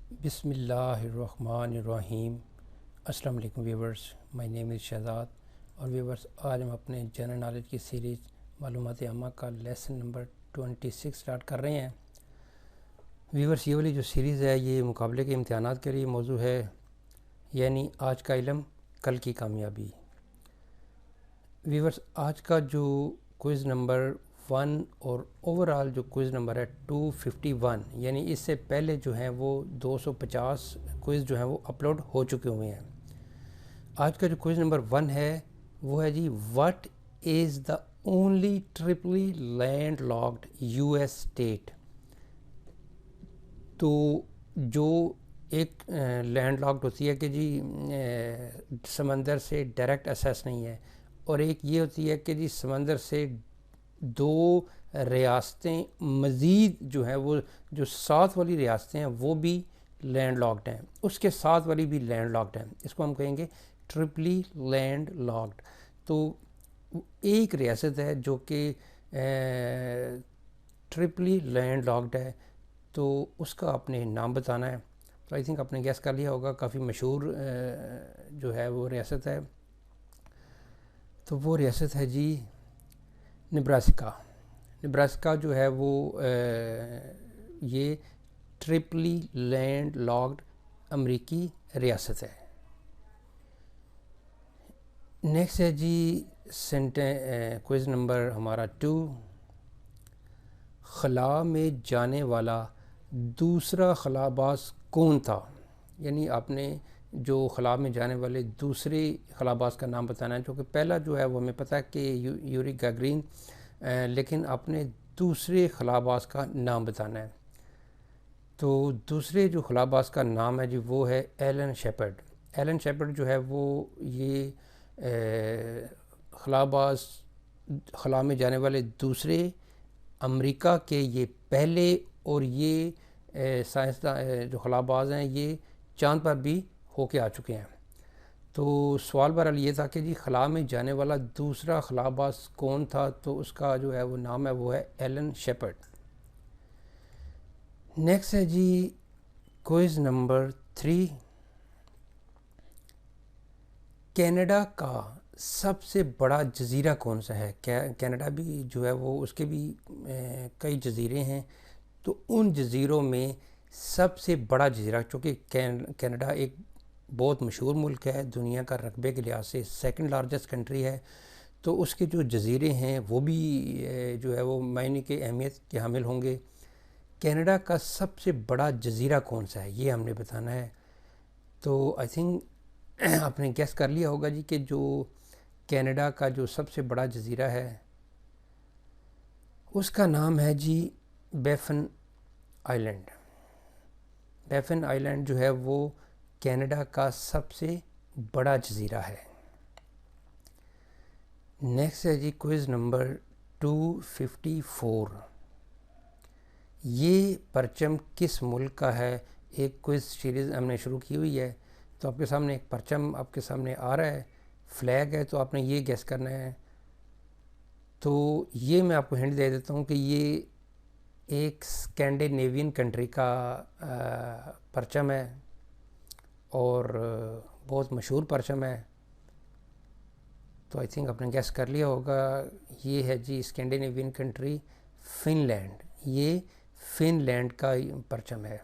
بسم اللہ الرحمن الرحیم۔ السلام علیکم ویورز، مائی نیم از شہزاد اور ویورز آج ہم اپنے جنرل نالج کی سیریز معلومات عامہ کا لیسن نمبر 26 سٹارٹ کر رہے ہیں۔ ویورز یہ والی جو سیریز ہے یہ مقابلے کے امتحانات کے لیے موضوع ہے، یعنی آج کا علم کل کی کامیابی۔ ویورز آج کا جو کوئز نمبر 1 اور اوورال جو کوئز نمبر ہے 251، یعنی اس سے پہلے جو ہیں وہ 250 کوئز جو ہیں وہ اپلوڈ ہو چکے ہوئے ہیں۔ آج کا جو کوئز نمبر 1 ہے وہ ہے جی what is the only triply landlocked U S state. تو جو ایک لینڈ لاکڈ ہوتی ہے کہ جی سمندر سے ڈائریکٹ ایکسیس نہیں ہے، اور ایک یہ ہوتی ہے کہ جی سمندر سے دو ریاستیں مزید جو ہیں وہ جو ساتھ والی ریاستیں ہیں وہ بھی لینڈ لاکڈ ہیں، اس کے ساتھ والی بھی لینڈ لاکڈ ہیں، اس کو ہم کہیں گے ٹرپلی لینڈ لاکڈ۔ تو ایک ریاست ہے جو کہ ٹرپلی لینڈ لاکڈ ہے، تو اس کا آپ نے نام بتانا ہے۔ تو آئی تھنک آپ نے گیس کر لیا ہوگا، کافی مشہور جو ہے وہ ریاست ہے، تو وہ ریاست ہے جی نبراسکا۔ نبراسکا جو ہے وہ یہ ٹرپلی لینڈ لاکڈ امریکی ریاست ہے۔ نیکسٹ ہے جی کوئز نمبر ہمارا 2، خلا میں جانے والا دوسرا خلا باز کون تھا؟ یعنی آپ نے جو خلا میں جانے والے دوسرے خلا باز کا نام بتانا ہے، جو کہ پہلا جو ہے وہ ہمیں پتہ ہے کہ یوری گاگرین، لیکن آپ نے دوسرے خلا باز کا نام بتانا ہے۔ تو دوسرے جو خلا باز کا نام ہے جی وہ ہے ایلن شیپرڈ۔ ایلن شیپرڈ جو ہے وہ یہ خلا باز، خلا میں جانے والے دوسرے امریکہ کے یہ پہلے، اور یہ سائنسداں جو خلا باز ہیں یہ چاند پر بھی ہو کے آ چکے ہیں۔ تو سوال بہرحال یہ تھا کہ جی خلا میں جانے والا دوسرا خلا باز کون تھا، تو اس کا جو ہے وہ نام ہے وہ ہے ایلن شیپرڈ۔ نیکسٹ ہے جی کوئز نمبر 3، کینیڈا کا سب سے بڑا جزیرہ کون سا ہے؟ کینیڈا بھی جو ہے وہ اس کے بھی کئی جزیرے ہیں، تو ان جزیروں میں سب سے بڑا جزیرہ، چونکہ کینیڈا ایک بہت مشہور ملک ہے، دنیا کا رقبے کے لحاظ سے سیکنڈ لارجسٹ کنٹری ہے، تو اس کے جو جزیرے ہیں وہ بھی جو ہے وہ معنی کے اہمیت کے حامل ہوں گے۔ کینیڈا کا سب سے بڑا جزیرہ کون سا ہے یہ ہم نے بتانا ہے۔ تو آئی تھنک آپ نے گیس کر لیا ہوگا جی کہ جو کینیڈا کا جو سب سے بڑا جزیرہ ہے اس کا نام ہے جی بیفن آئلینڈ۔ بیفن آئلینڈ جو ہے وہ کینیڈا کا سب سے بڑا جزیرہ ہے۔ نیکسٹ ہے جی کوئز نمبر 254، یہ پرچم کس ملک کا ہے؟ ایک کوئز سیریز ہم نے شروع کی ہوئی ہے، تو آپ کے سامنے ایک پرچم آپ کے سامنے آ رہا ہے، فلیگ ہے، تو آپ نے یہ گیس کرنا ہے۔ تو یہ میں آپ کو ہنٹ دے دیتا ہوں کہ یہ ایک اسکینڈینیوین کنٹری کا پرچم ہے، اور بہت مشہور پرچم ہے۔ تو آئی تھنک آپ نے گیس کر لیا ہوگا، یہ ہے جی اسکینڈینیوین کنٹری فن لینڈ، یہ فن لینڈ کا پرچم ہے۔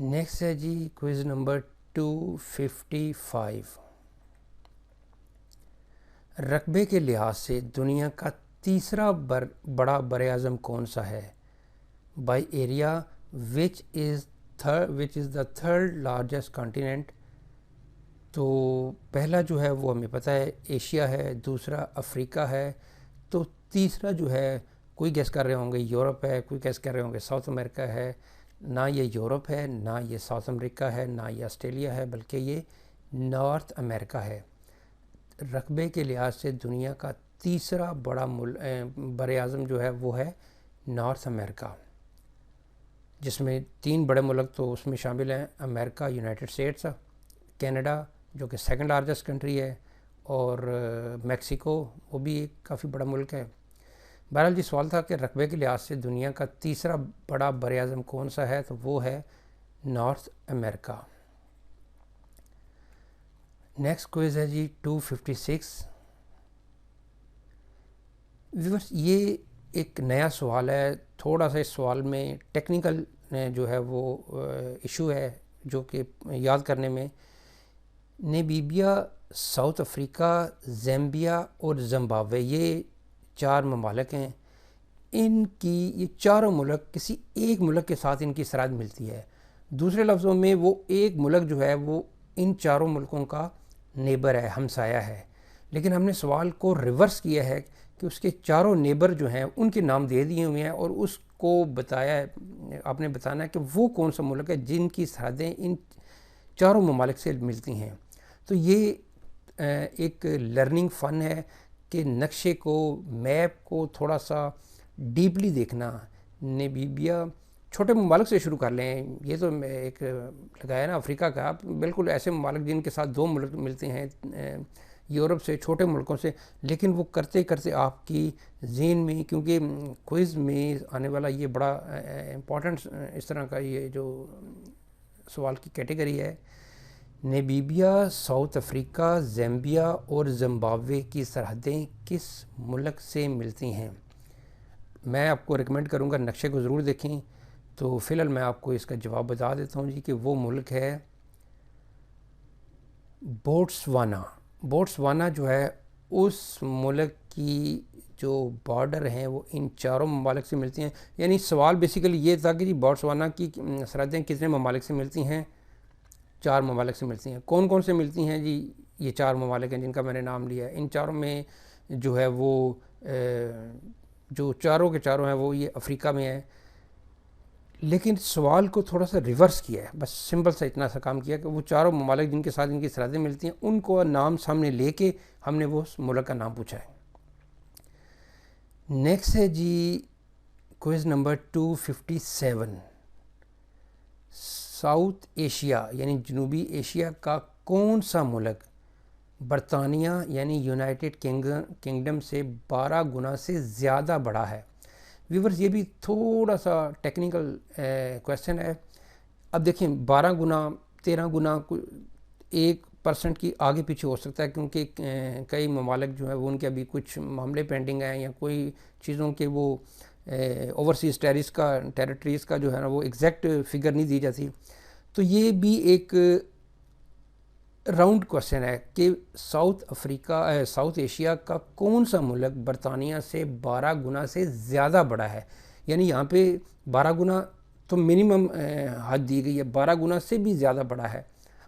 نیکسٹ ہے جی کوئز نمبر 255، رقبے کے لحاظ سے دنیا کا تیسرا بڑا بر اعظم کون سا ہے؟ By area which is the third largest continent. تو پہلا جو ہے وہ ہمیں پتہ ہے ایشیا ہے، دوسرا افریقہ ہے، تو تیسرا جو ہے کوئی گیس کر رہے ہوں گے یورپ ہے، کوئی گیس کر رہے ہوں گے ساؤتھ امریکہ ہے۔ نہ یہ یورپ ہے، نہ یہ ساؤتھ امریکہ ہے، نہ یہ آسٹریلیا ہے، بلکہ یہ نارتھ امریکہ ہے۔ رقبے کے لحاظ سے دنیا کا تیسرا بڑا بر اعظم جو ہے وہ ہے نارتھ امریکہ، جس میں 3 بڑے ملک تو اس میں شامل ہیں، امریکہ، یونائٹڈ اسٹیٹس، کینیڈا جو کہ سیکنڈ لارجسٹ کنٹری ہے، اور میکسیکو وہ بھی ایک کافی بڑا ملک ہے۔ بہرحال جی سوال تھا کہ رقبے کے لحاظ سے دنیا کا تیسرا بڑا بر اعظم کون سا ہے، تو وہ ہے نارتھ امریکہ. نیکسٹ کوئز ہے جی 256. ویورس یہ ایک نیا سوال ہے, تھوڑا سا اس سوال میں ٹیکنیکل جو ہے وہ ایشو ہے جو کہ یاد کرنے میں. نیمیبیا, ساؤتھ افریقہ, زیمبیا اور زمبابوے یہ 4 ممالک ہیں. ان کی یہ چاروں ملک کسی ایک ملک کے ساتھ ان کی سرحد ملتی ہے. دوسرے لفظوں میں وہ ایک ملک جو ہے وہ ان چاروں ملکوں کا نیبر ہے, ہمسایہ ہے. لیکن ہم نے سوال کو ریورس کیا ہے کہ اس کے چاروں نیبر جو ہیں ان کے نام دے دیے ہوئے ہیں اور اس کو بتایا ہے, آپ نے بتانا ہے کہ وہ کون سا ملک ہے جن کی سرحدیں ان چاروں ممالک سے ملتی ہیں. تو یہ ایک لرننگ فن ہے کہ نقشے کو, میپ کو تھوڑا سا ڈیپلی دیکھنا. نیمیبیا, چھوٹے ممالک سے شروع کر لیں, یہ تو ایک لگایا نا افریقہ کا, آپ بالکل ایسے ممالک جن کے ساتھ 2 ملک ملتے ہیں یورپ سے, چھوٹے ملکوں سے. لیکن وہ کرتے کرتے آپ کی ذہن میں, کیونکہ کوئز میں آنے والا یہ بڑا امپورٹنٹ اس طرح کا یہ جو سوال کی کیٹیگری ہے, نیمیبیا, ساؤتھ افریقہ, زیمبیا اور زمبابوے کی سرحدیں کس ملک سے ملتی ہیں. میں آپ کو ریکمینڈ کروں گا نقشے کو ضرور دیکھیں. تو فی الحال میں آپ کو اس کا جواب بتا دیتا ہوں جی کہ وہ ملک ہے بوٹسوانا. بوٹسوانا جو ہے اس ملک کی جو بارڈر ہیں وہ ان چاروں ممالک سے ملتی ہیں. یعنی سوال بیسیکلی یہ تھا کہ جی بوٹسوانا کی سرحدیں کتنے ممالک سے ملتی ہیں؟ 4 ممالک سے ملتی ہیں. کون کون سے ملتی ہیں جی؟ یہ 4 ممالک ہیں جن کا میں نے نام لیا ہے. ان چاروں میں جو ہے وہ جو چاروں کے چاروں ہیں وہ یہ افریقہ میں ہیں. لیکن سوال کو تھوڑا سا ریورس کیا ہے, بس سمپل سا اتنا سا کام کیا کہ وہ چاروں ممالک جن کے ساتھ ان کی سرحدیں ملتی ہیں ان کو نام سامنے لے کے ہم نے وہ ملک کا نام پوچھا ہے. نیکسٹ ہے جی کوئز نمبر 257. ساؤتھ ایشیا یعنی جنوبی ایشیا کا کون سا ملک برطانیہ یعنی یونائٹڈ کنگڈم سے 12 گنا سے زیادہ بڑا ہے؟ ویورز یہ بھی تھوڑا سا ٹیکنیکل کویسچن ہے. اب دیکھیں 12 گنا 13 گنا 1% کی آگے پیچھے ہو سکتا ہے, کیونکہ کئی ممالک جو ہیں وہ ان کے ابھی کچھ معاملے پینڈنگ ہیں یا کوئی چیزوں کے وہ اوورسیز ٹیریٹریز کا جو ہے نا وہ ایگزیکٹ فگر نہیں دی جاتی. تو یہ بھی ایک راؤنڈ کویسچن ہے کہ ساؤتھ ایشیا کا کون سا ملک برطانیہ سے 12 گنا سے زیادہ بڑا ہے. یعنی یہاں پہ 12 گنا تو منیمم حد دی گئی ہے, 12 گنا سے بھی زیادہ بڑا ہے.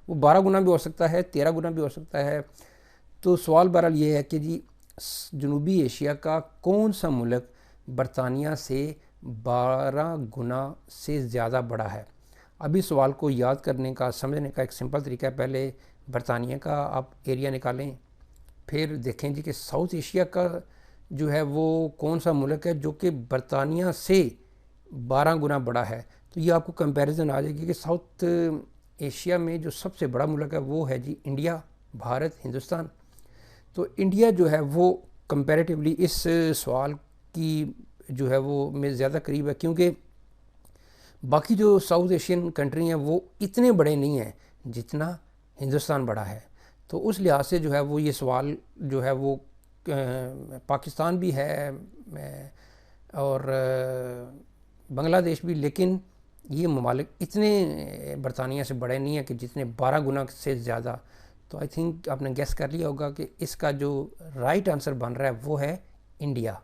وہ 12 گنا بھی ہو سکتا ہے, 13 گنا بھی ہو سکتا ہے. تو سوال بہرحال یہ ہے کہ جی جنوبی ایشیا کا کون سا ملک برطانیہ سے 12 گنا سے زیادہ بڑا ہے. ابھی سوال کو یاد کرنے کا, سمجھنے کا ایک سمپل طریقہ ہے, پہلے برطانیہ کا آپ ایریا نکالیں, پھر دیکھیں جی کہ ساؤتھ ایشیا کا جو ہے وہ کون سا ملک ہے جو کہ برطانیہ سے 12 گنا بڑا ہے. تو یہ آپ کو کمپیریزن آ جائے گی کہ ساؤتھ ایشیا میں جو سب سے بڑا ملک ہے وہ ہے جی انڈیا, بھارت, ہندوستان. تو انڈیا جو ہے وہ کمپیریٹیولی اس سوال کی جو ہے وہ میں زیادہ قریب ہے, کیونکہ باقی جو ساؤتھ ایشین کنٹری ہیں وہ اتنے بڑے نہیں ہیں جتنا ہندوستان بڑا ہے. تو اس لحاظ سے جو ہے وہ یہ سوال جو ہے وہ پاکستان بھی ہے اور بنگلہ دیش بھی, لیکن یہ ممالک اتنے برطانیہ سے بڑے نہیں ہیں کہ جتنے 12 گنا سے زیادہ. تو آئی تھنک آپ نے گیس کر لیا ہوگا کہ اس کا جو رائٹ آنسر بن رہا ہے وہ ہے انڈیا,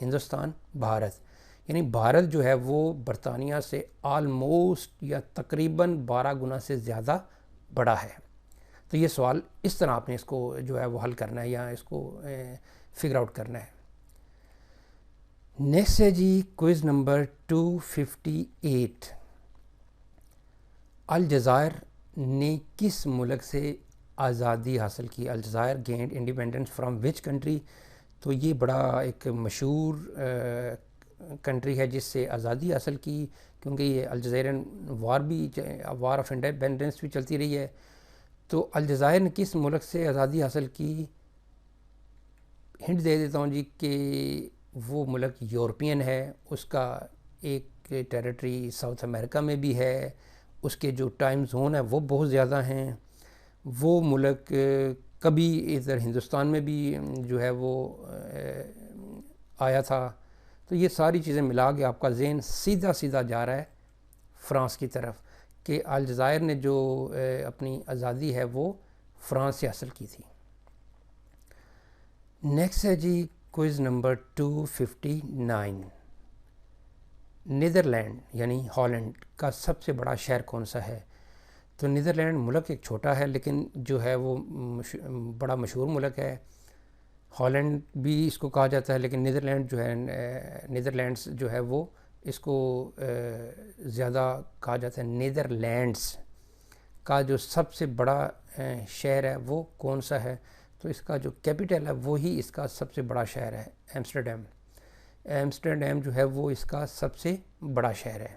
ہندوستان, بھارت. یعنی بھارت جو ہے وہ برطانیہ سے آلموسٹ یا تقریباً 12 گنا سے زیادہ بڑا ہے. تو یہ سوال اس طرح آپ نے اس کو جو ہے وہ حل کرنا ہے یا اس کو فگر آؤٹ کرنا ہے. نیکسٹ ہے جی کوئز نمبر 258. الجزائر نے کس ملک سے آزادی حاصل کی؟ الجزائر gained independence from which country? تو یہ بڑا ایک مشہور کنٹری ہے جس سے آزادی حاصل کی, کیونکہ یہ الجزائرین وار آف انڈیپینڈنس بھی چلتی رہی ہے. تو الجزائر نے کس ملک سے آزادی حاصل کی؟ ہنٹ دے دیتا ہوں جی کہ وہ ملک یورپین ہے, اس کا ایک ٹیریٹری ساؤتھ امریکہ میں بھی ہے اس کے جو ٹائم زون ہے وہ بہت زیادہ ہیں. وہ ملک کبھی ادھر ہندوستان میں بھی جو ہے وہ آیا تھا. تو یہ ساری چیزیں ملا کے آپ کا ذہن سیدھا سیدھا جا رہا ہے فرانس کی طرف کہ الجزائر نے جو اپنی آزادی ہے وہ فرانس سے حاصل کی تھی. نیکسٹ ہے جی کوئز نمبر 259. نیدرلینڈ یعنی ہالینڈ کا سب سے بڑا شہر کون سا ہے؟ تو نیدرلینڈ ملک ایک چھوٹا ہے لیکن جو ہے وہ بڑا مشہور ملک ہے. ہالینڈ بھی اس کو کہا جاتا ہے لیکن نیدرلینڈ جو ہے نیدرلینڈس جو ہے وہ اس کو زیادہ کہا جاتا ہے. نیدرلینڈس کا جو سب سے بڑا شہر ہے وہ کون سا ہے؟ تو اس کا جو کیپٹل ہے وہی اس کا سب سے بڑا شہر ہے ایمسٹرڈیم. ایمسٹرڈیم جو ہے وہ اس کا سب سے بڑا شہر ہے.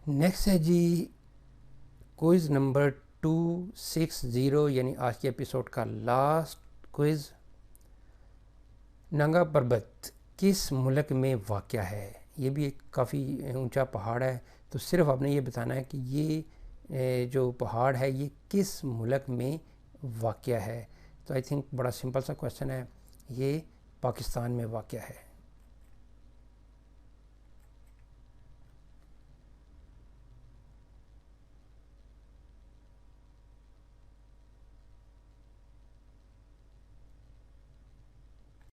نیکسٹ ہے جی کوئز نمبر 260 یعنی آج کے ایپیسوڈ کا لاسٹ کوئز. ننگا پربت کس ملک میں واقع ہے؟ یہ بھی ایک کافی اونچا پہاڑ ہے. تو صرف آپ نے یہ بتانا ہے کہ یہ جو پہاڑ ہے یہ کس ملک میں واقع ہے. تو آئی تھنک بڑا سمپل سا کویسچن ہے. یہ پاکستان میں واقع ہے.